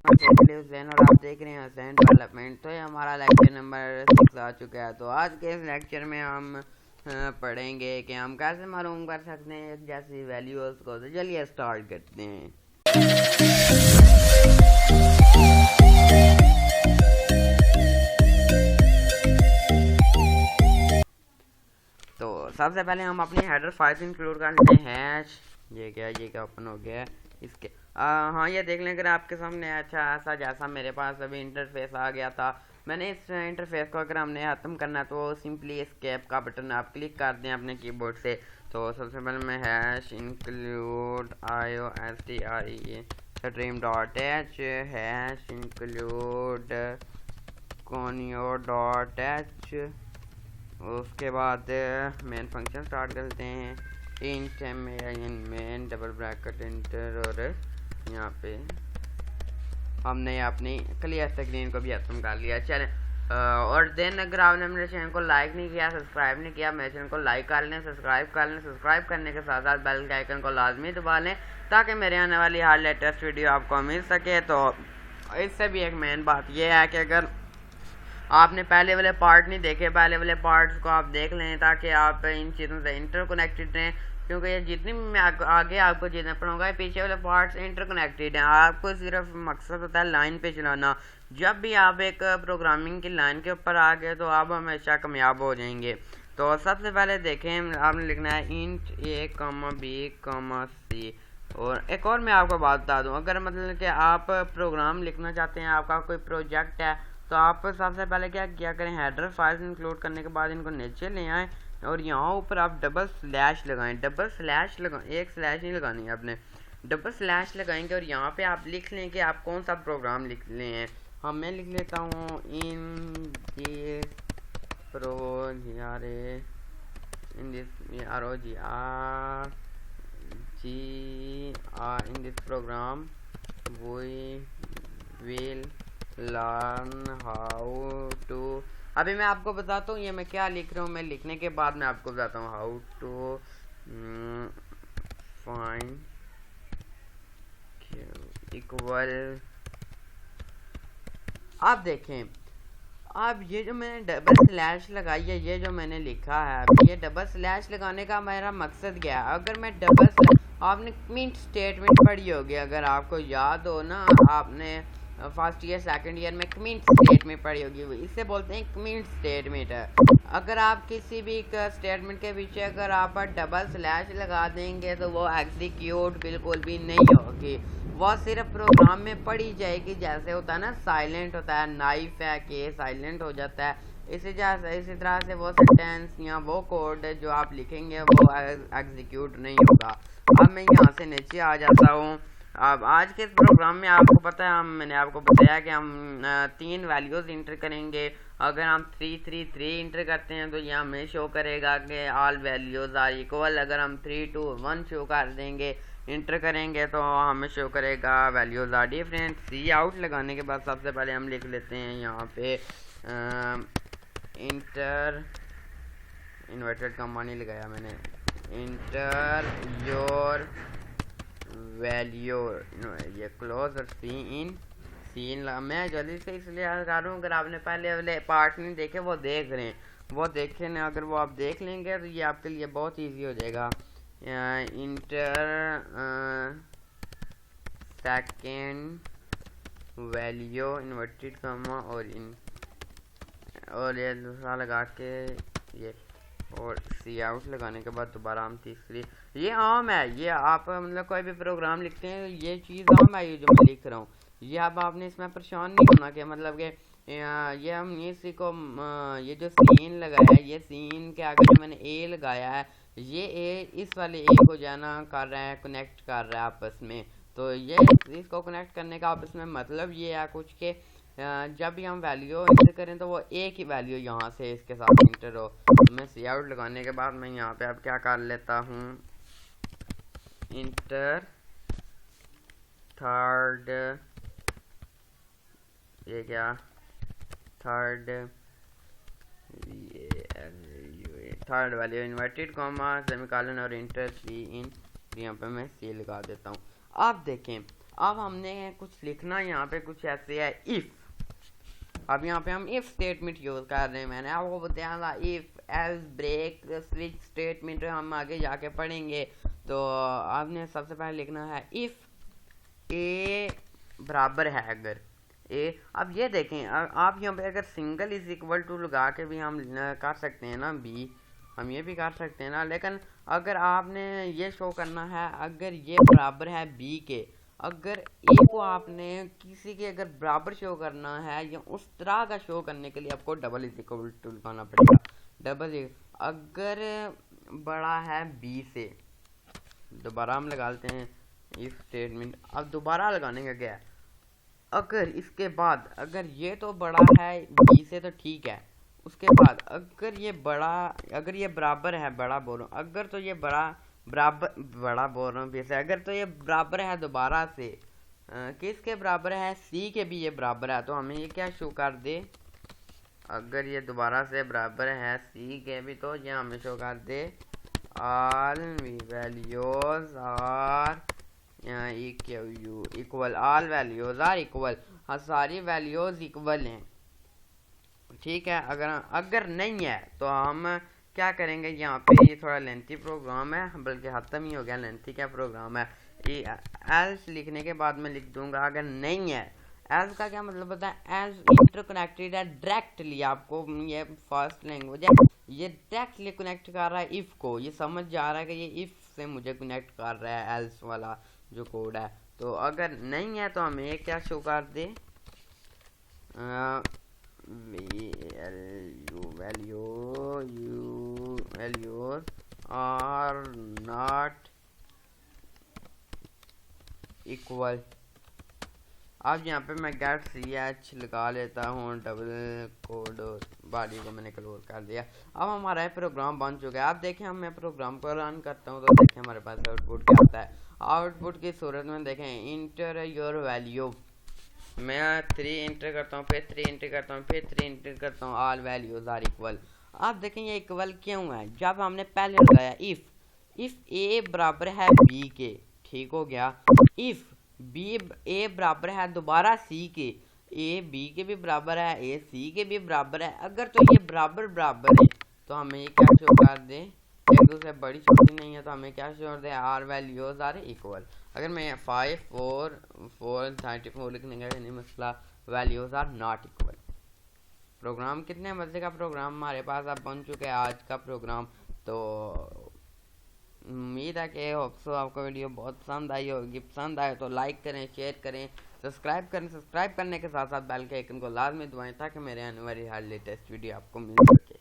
हुसैन और आप देख रहे हैं हुसैन डेवलपमेंट। तो ये हमारा लेक्चर नंबर 6 आ चुका है। तो आज के इस लेक्चर में हम पढ़ेंगे कि हम कैसे मालूम कर सकते हैं एक जैसी वैल्यूज को। तो चलिए स्टार्ट करते हैं। तो सबसे पहले हम अपनी हेडर फाइल इंक्लूड कर लेते हैं। ये क्या ओपन हो गया है इसके। हाँ, ये देख लें अगर आपके सामने अच्छा ऐसा जैसा मेरे पास अभी इंटरफेस आ गया था। मैंने इस इंटरफेस को अगर हमने ख़त्म करना है तो सिंपली एस्केप का बटन आप क्लिक कर दें अपने कीबोर्ड से। तो सबसे पहले मैं hash include stream dot H hash include conio dot H. उसके बाद मेन फंक्शन स्टार्ट करते हैं। Int main double bracket inter और यहाँ पे हमने अपनी क्लियर स्क्रीन को भी खत्म कर लिया। चलें और देन अगर आपने मेरे चैनल को लाइक नहीं किया, सब्सक्राइब नहीं किया, मेरे चैनल को लाइक कर लें, सब्सक्राइब कर लें। सब्सक्राइब करने के साथ साथ बेल के आइकन को लाजमी दबा लें ताकि मेरे आने वाली हर लेटेस्ट वीडियो आपको मिल सके। तो इससे भी एक मेन बात यह है कि अगर आपने पहले वाले पार्ट नहीं देखे, पहले वाले पार्ट्स को आप देख लें ताकि आप इन चीज़ों से इंटरकनेक्टेड रहें। क्योंकि ये जितनी मैं आगे आपको चीज़ें पढ़ूंगा पीछे वाले पार्ट्स इंटरकनेक्टेड हैं। आपको सिर्फ मकसद होता है लाइन पे चलाना। जब भी आप एक प्रोग्रामिंग की लाइन के ऊपर आ गए तो आप हमेशा कामयाब हो जाएंगे। तो सबसे पहले देखें, आपने लिखना है इंट ए कॉमा बी कॉमा सी। और एक और मैं आपको बात बता दूँ, अगर मतलब कि आप प्रोग्राम लिखना चाहते हैं, आपका कोई प्रोजेक्ट है, तो आप सबसे पहले क्या करें, हेडर फाइल्स इंक्लूड करने के बाद इनको नीचे ले आएँ और यहाँ ऊपर आप डबल स्लैश लगाएं। डबल स्लैश एक स्लैश नहीं लगानी है आपने, डबल स्लैश लगाएंगे और यहाँ पे आप लिख लें कि आप कौन सा प्रोग्राम लिख ले हैं। हाँ, मैं लिख लेता हूँ in this in this program we will learn how to. अभी मैं आपको बताता हूँ ये मैं क्या लिख रहा हूँ, मैं लिखने के बाद मैं आपको बताता हूँ हाउ टू फाइंड इक्वल। आप देखें, अब ये जो मैंने डबल स्लैश लगाई है, ये जो मैंने लिखा है, अब ये डबल स्लैश लगाने का मेरा मकसद क्या है। अगर मैं आपने कमिट स्टेटमेंट पढ़ी होगी, अगर आपको याद हो ना, आपने फर्स्ट ईयर सेकंड ईयर में कमिट स्टेटमेंट पढ़ी होगी, इससे बोलते हैं कमिट स्टेटमेंट है। अगर आप किसी भी स्टेटमेंट के पीछे अगर आप डबल स्लैश लगा देंगे तो वो एग्जीक्यूट बिल्कुल भी नहीं होगी, वो सिर्फ प्रोग्राम में पढ़ी जाएगी। जैसे होता है ना साइलेंट होता है, नाइफ है कि साइलेंट हो जाता है, इसी तरह से वो सेंटेंस या वो कोड जो आप लिखेंगे वो एग्जीक्यूट नहीं होगा। अब मैं यहाँ से नीचे आ जाता हूँ। अब आज के इस प्रोग्राम में आपको पता है, मैंने आपको बताया कि हम 3 वैल्यूज़ इंटर करेंगे। अगर हम 333 इंटर करते हैं तो ये हमें शो करेगा कि ऑल वैल्यूज़ आर इक्वल। अगर हम 321 शो कर देंगे इंटर करेंगे तो हमें शो करेगा values are different. Cout लगाने के बाद सबसे पहले हम लिख लेते हैं यहाँ पे इंटर, इन्वर्टेड कॉमा नहीं लगाया मैंने, इंटर योर वैल्यू, ये क्लोज और सीन मैं जल्दी से इसलिए कर रहा हूँ, अगर आपने पहले वाले पार्ट नहीं देखे वो देख रहे हैं, वो देखे ना, अगर वो आप देख लेंगे तो ये आपके लिए बहुत इजी हो जाएगा। Inter second value inverted comma और ये दूसरा लगा के ये और सी आउट लगाने के बाद दोबारा हम तीसरी। ये आम है, ये आप मतलब कोई भी प्रोग्राम लिखते हैं ये चीज़ आम है, ये जो मैं लिख रहा हूँ। ये अब आपने इसमें परेशान नहीं होना कि मतलब कि ये हम इसी को ये जो सीन लगाया है, ये सीन के आगे जो मैंने ए लगाया है, ये ए इस वाले ए को जाना कर रहा है, कनेक्ट कर रहा है आपस में। तो ये इसको कनेक्ट करने का आपस में मतलब ये है कुछ के जब भी हम वैल्यू इंटर करें तो वो एक ही वैल्यू यहाँ से इसके साथ इंटर हो। मैं सी आउट लगाने के बाद मैं यहाँ पे अब क्या कर लेता हूँ, इंटर थर्ड, ये क्या third value inverted comma semicolon और इंटर सी इन, यहाँ पे मैं सी लगा देता हूँ। आप देखें अब हमने कुछ लिखना यहाँ पे कुछ ऐसे है इफ। अब यहाँ पे हम इफ स्टेटमेंट यूज कर रहे हैं। मैंने आपको बताया था if else break switch statement हम आगे जाके पढ़ेंगे। तो आपने सबसे पहले लिखना है इफ ए बराबर है अगर ए। अब ये देखें आप यहाँ पे अगर सिंगल इज इक्वल टू लगा के भी हम कर सकते हैं ना बी, हम ये भी कर सकते हैं ना। लेकिन अगर आपने ये शो करना है अगर ये बराबर है बी के, अगर ए को आपने किसी के अगर बराबर शो करना है या उस तरह का शो करने के लिए आपको डबल इज इक्वल टू लगाना पड़ेगा। डबल अगर बड़ा है बी से, दोबारा हम लगा लेते हैं इफ स्टेटमेंट। अब दोबारा लगाने का क्या है, अगर इसके बाद अगर ये तो बड़ा है बी से तो ठीक है, उसके बाद अगर ये बराबर है, बड़ा बोल रहा हूँ, अगर तो ये बड़ा बोल रहा हूँ फिर से, अगर तो ये बराबर है दोबारा से किसके बराबर है, सी के भी ये बराबर है, तो हमें ये क्या शो कर दे, अगर ये दोबारा से बराबर है सी के भी तो ये हमें शो कर दे all values are equal, all values are equal, हाँ सारी वैल्यूज इक्वल हैं, ठीक है। अगर नहीं है तो हम क्या करेंगे, यहाँ पे ये थोड़ा लेंथी प्रोग्राम है, बल्कि खत्म ही हो गया, लेंथी क्या प्रोग्राम है। एल्स लिखने के बाद मैं लिख दूंगा अगर नहीं है। एल्स का क्या मतलब होता है, एल्स इंटरकनेक्टेड है डायरेक्टली, आपको ये फर्स्ट लैंग्वेज है, ये डायरेक्टली कनेक्ट कर रहा है इफ को, ये समझ जा रहा है कि ये इफ से मुझे कनेक्ट कर रहा है एल्स वाला जो कोड है। तो अगर नहीं है तो हमें ये क्या शो कर दे, values are not equal। अब यहाँ पे मैं गेट ch लगा लेता हूँ, डबल कोड बॉडी को मैंने क्लोज कर दिया। अब हमारा ये प्रोग्राम बन चुका है। अब देखें हम मैं प्रोग्राम को रन करता हूँ तो देखें हमारे पास आउटपुट क्या आता है। आउटपुट की सूरत में देखें इंटर योर वैल्यू, मैं 3 इंटर करता हूँ, फिर 3 इंटर करता हूँ, फिर 3 इंटर करता हूँ, ऑल वैल्यूज आर इक्वल। आप देखें ये इक्वल क्यों है, जब हमने पहले लगाया इफ ए बराबर है बी के, ठीक हो गया, इफ बी ए बराबर है दोबारा सी के, ए बी के भी बराबर है, ए सी के भी बराबर है, अगर तो ये बराबर है तो हमें ये क्या शो कर दे, एक दूसरे बड़ी छोटी नहीं है तो हमें क्या शो दे, आर वैल्यूज आर इक्वल। अगर मैं 5 4 4 34 लिखने का नहीं मसला, values are not equal. Program कितने मजे का प्रोग्राम हमारे पास अब बन चुके हैं आज का प्रोग्राम। तो उम्मीद है कि होप्सो आपको वीडियो बहुत पसंद आई होगी। पसंद आए तो लाइक करें, शेयर करें, सब्सक्राइब करें। सब्सक्राइब करने के साथ साथ बेल के आइकन को लाजमी दबाएं ताकि मेरे आने वाली हर लेटेस्ट वीडियो आपको मिल सके।